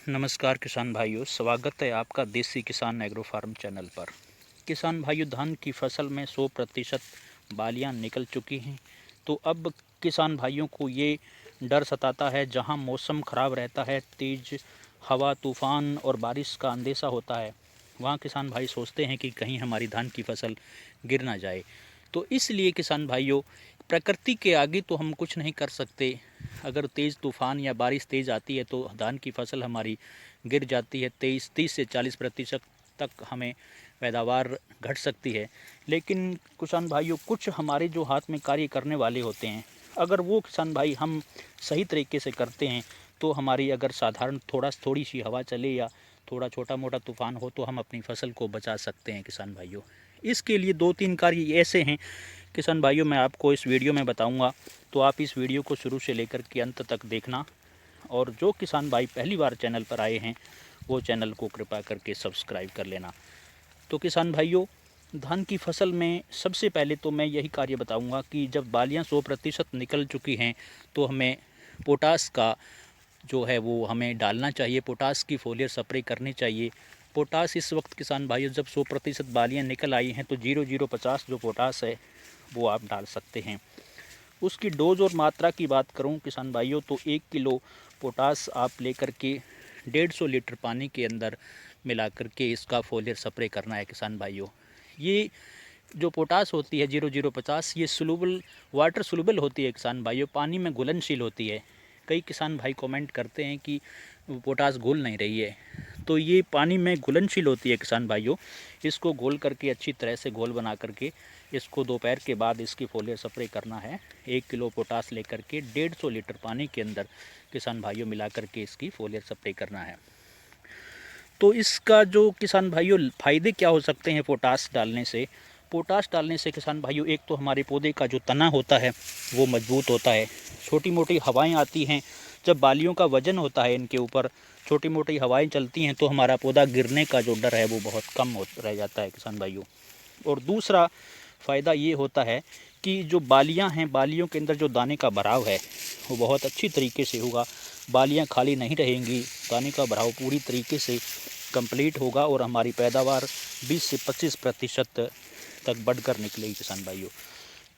नमस्कार किसान भाइयों, स्वागत है आपका देसी किसान एग्रो फार्म चैनल पर। किसान भाइयों, धान की फसल में 100% बालियां निकल चुकी हैं। तो अब किसान भाइयों को ये डर सताता है, जहां मौसम ख़राब रहता है, तेज़ हवा, तूफ़ान और बारिश का अंदेशा होता है, वहां किसान भाई सोचते हैं कि कहीं हमारी धान की फसल गिर ना जाए। तो इसलिए किसान भाइयों, प्रकृति के आगे तो हम कुछ नहीं कर सकते। अगर तेज़ तूफ़ान या बारिश तेज़ आती है तो धान की फसल हमारी गिर जाती है। 30 से 40% तक हमें पैदावार घट सकती है। लेकिन किसान भाइयों, कुछ हमारे जो हाथ में कार्य करने वाले होते हैं, अगर वो किसान भाई हम सही तरीके से करते हैं तो हमारी अगर साधारण थोड़ी सी हवा चले या थोड़ा छोटा मोटा तूफ़ान हो तो हम अपनी फसल को बचा सकते हैं किसान भाइयों। इसके लिए 2-3 कार्य ऐसे हैं किसान भाइयों, मैं आपको इस वीडियो में बताऊंगा। तो आप इस वीडियो को शुरू से लेकर के अंत तक देखना। और जो किसान भाई पहली बार चैनल पर आए हैं वो चैनल को कृपया करके सब्सक्राइब कर लेना। तो किसान भाइयों, धान की फसल में सबसे पहले तो मैं यही कार्य बताऊंगा कि जब बालियां 100% निकल चुकी हैं तो हमें पोटास का जो है वो हमें डालना चाहिए। पोटास की फोलियर स्प्रे करनी चाहिए। पोटास इस वक्त किसान भाइयों, जब 100% बालियाँ निकल आई हैं तो 0050 जो पोटास है वो आप डाल सकते हैं। उसकी डोज और मात्रा की बात करूं किसान भाइयों तो 1 किलो पोटास आप लेकर के 150 लीटर पानी के अंदर मिला करके इसका फोलियर स्प्रे करना है किसान भाइयों। ये जो पोटास होती है 0050, ये सोलूबल, वाटर सोलूबल होती है किसान भाइयों, पानी में घुलनशील होती है। कई किसान भाई कमेंट करते हैं कि पोटास घुल नहीं रही है, तो ये पानी में घुलनशील होती है किसान भाइयों। इसको घोल करके अच्छी तरह से घोल बना करके इसको दोपहर के बाद इसकी फोलियर स्प्रे करना है। 1 किलो पोटास लेकर के 150 लीटर पानी के अंदर किसान भाइयों मिला करके इसकी फोलियर स्प्रे करना है। तो इसका जो किसान भाइयों फ़ायदे क्या हो सकते हैं पोटास डालने से? पोटास डालने से किसान भाइयों, एक तो हमारे पौधे का जो तना होता है वो मजबूत होता है। छोटी मोटी हवाएं आती हैं, जब बालियों का वजन होता है इनके ऊपर, छोटी मोटी हवाएं चलती हैं तो हमारा पौधा गिरने का जो डर है वो बहुत कम हो रह जाता है किसान भाइयों। और दूसरा फ़ायदा ये होता है कि जो बालियां हैं, बालियों के अंदर जो दाने का भराव है वो बहुत अच्छी तरीके से होगा। बालियां खाली नहीं रहेंगी, दाने का भराव पूरी तरीके से कंप्लीट होगा और हमारी पैदावार 20 से 25% तक बढ़कर निकलेगी किसान भाइयों।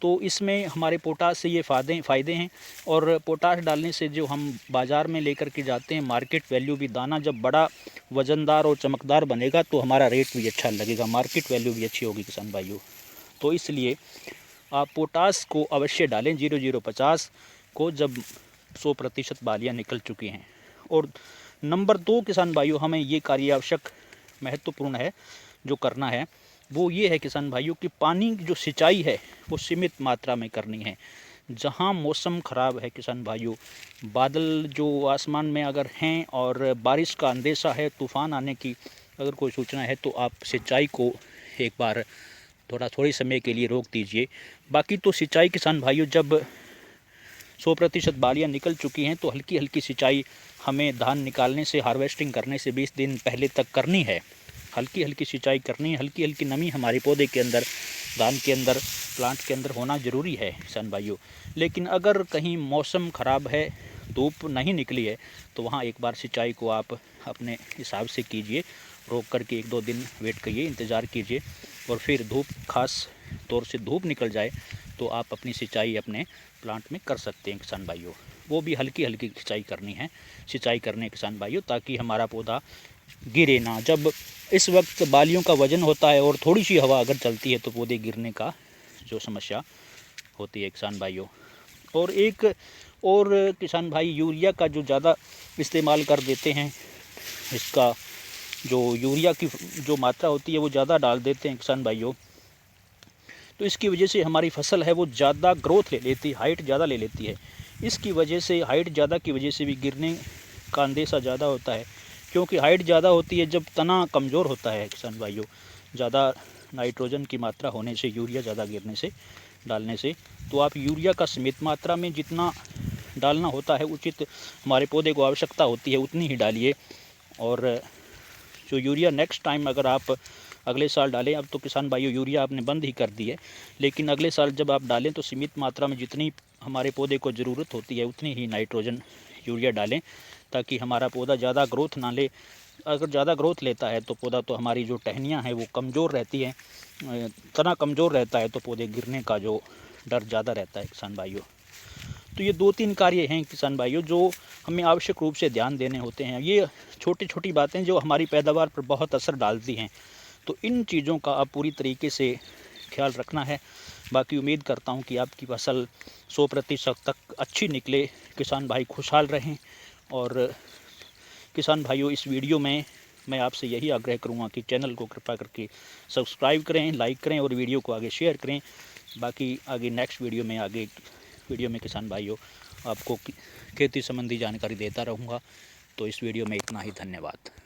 तो इसमें हमारे पोटास से ये फ़ायदे हैं। और पोटास डालने से जो हम बाज़ार में लेकर के जाते हैं, मार्केट वैल्यू भी, दाना जब बड़ा वज़नदार और चमकदार बनेगा तो हमारा रेट भी अच्छा लगेगा, मार्केट वैल्यू भी अच्छी होगी किसान भाइयों। तो इसलिए आप पोटास को अवश्य डालें 0050 को, जब 100% बालियाँ निकल चुकी हैं। और नंबर 2 किसान भाइयों, हमें ये कार्य आवश्यक महत्वपूर्ण है जो करना है, वो ये है किसान भाइयों कि पानी की जो सिंचाई है वो सीमित मात्रा में करनी है। जहाँ मौसम ख़राब है किसान भाइयों, बादल जो आसमान में अगर हैं और बारिश का अंदेशा है, तूफ़ान आने की अगर कोई सूचना है, तो आप सिंचाई को एक बार थोड़ी समय के लिए रोक दीजिए। बाकी तो सिंचाई किसान भाइयों, जब 100% बालियाँ निकल चुकी हैं तो हल्की हल्की सिंचाई हमें धान निकालने से, हार्वेस्टिंग करने से 20 दिन पहले तक करनी है। हल्की हल्की सिंचाई करनी है, हल्की हल्की नमी हमारे पौधे के अंदर, धान के अंदर, प्लांट के अंदर होना ज़रूरी है किसान भाइयों। लेकिन अगर कहीं मौसम ख़राब है, धूप नहीं निकली है, तो वहाँ एक बार सिंचाई को आप अपने हिसाब से कीजिए, रोक करके 1-2 दिन वेट करिए, इंतज़ार कीजिए। और फिर धूप, ख़ास तौर से धूप निकल जाए तो आप अपनी सिंचाई अपने प्लांट में कर सकते हैं किसान भाइयों। वो भी हल्की हल्की सिंचाई करनी है, सिंचाई करने किसान भाइयों, ताकि हमारा पौधा गिरे ना। जब इस वक्त बालियों का वजन होता है और थोड़ी सी हवा अगर चलती है तो पौधे गिरने का जो समस्या होती है किसान भाइयों। और एक और किसान भाई, यूरिया का जो ज़्यादा इस्तेमाल कर देते हैं, इसका जो यूरिया की जो मात्रा होती है वो ज़्यादा डाल देते हैं किसान भाइयों, तो इसकी वजह से हमारी फसल है वो ज़्यादा ग्रोथ ले लेती है, हाइट ज़्यादा ले लेती है। इसकी वजह से, हाइट ज़्यादा की वजह से भी गिरने का अंदेशा ज़्यादा होता है। क्योंकि हाइट ज़्यादा होती है जब तना कमज़ोर होता है किसान भाइयों, ज़्यादा नाइट्रोजन की मात्रा होने से, यूरिया ज़्यादा गिरने से, डालने से। तो आप यूरिया का सीमित मात्रा में जितना डालना होता है, उचित हमारे पौधे को आवश्यकता होती है उतनी ही डालिए। और जो यूरिया नेक्स्ट टाइम अगर आप अगले साल डालें, अब तो किसान भाइयों यूरिया आपने बंद ही कर दी है, लेकिन अगले साल जब आप डालें तो सीमित मात्रा में जितनी हमारे पौधे को ज़रूरत होती है उतनी ही नाइट्रोजन यूरिया डालें, ताकि हमारा पौधा ज़्यादा ग्रोथ ना ले। अगर ज़्यादा ग्रोथ लेता है तो पौधा तो हमारी जो टहनियाँ हैं वो कमज़ोर रहती हैं, तना कमज़ोर रहता है तो पौधे गिरने का जो डर ज़्यादा रहता है किसान भाइयों। तो ये 2-3 कार्य हैं किसान भाइयों जो हमें आवश्यक रूप से ध्यान देने होते हैं। ये छोटी छोटी बातें जो हमारी पैदावार पर बहुत असर डालती हैं, तो इन चीज़ों का आप पूरी तरीके से ख्याल रखना है। बाकी उम्मीद करता हूँ कि आपकी फसल 100% तक अच्छी निकले, किसान भाई खुशहाल रहें। और किसान भाइयों, इस वीडियो में मैं आपसे यही आग्रह करूँगा कि चैनल को कृपया करके सब्सक्राइब करें, लाइक करें और वीडियो को आगे शेयर करें। बाकी आगे नेक्स्ट वीडियो में किसान भाइयों आपको खेती संबंधी जानकारी देता रहूँगा। तो इस वीडियो में इतना ही, धन्यवाद।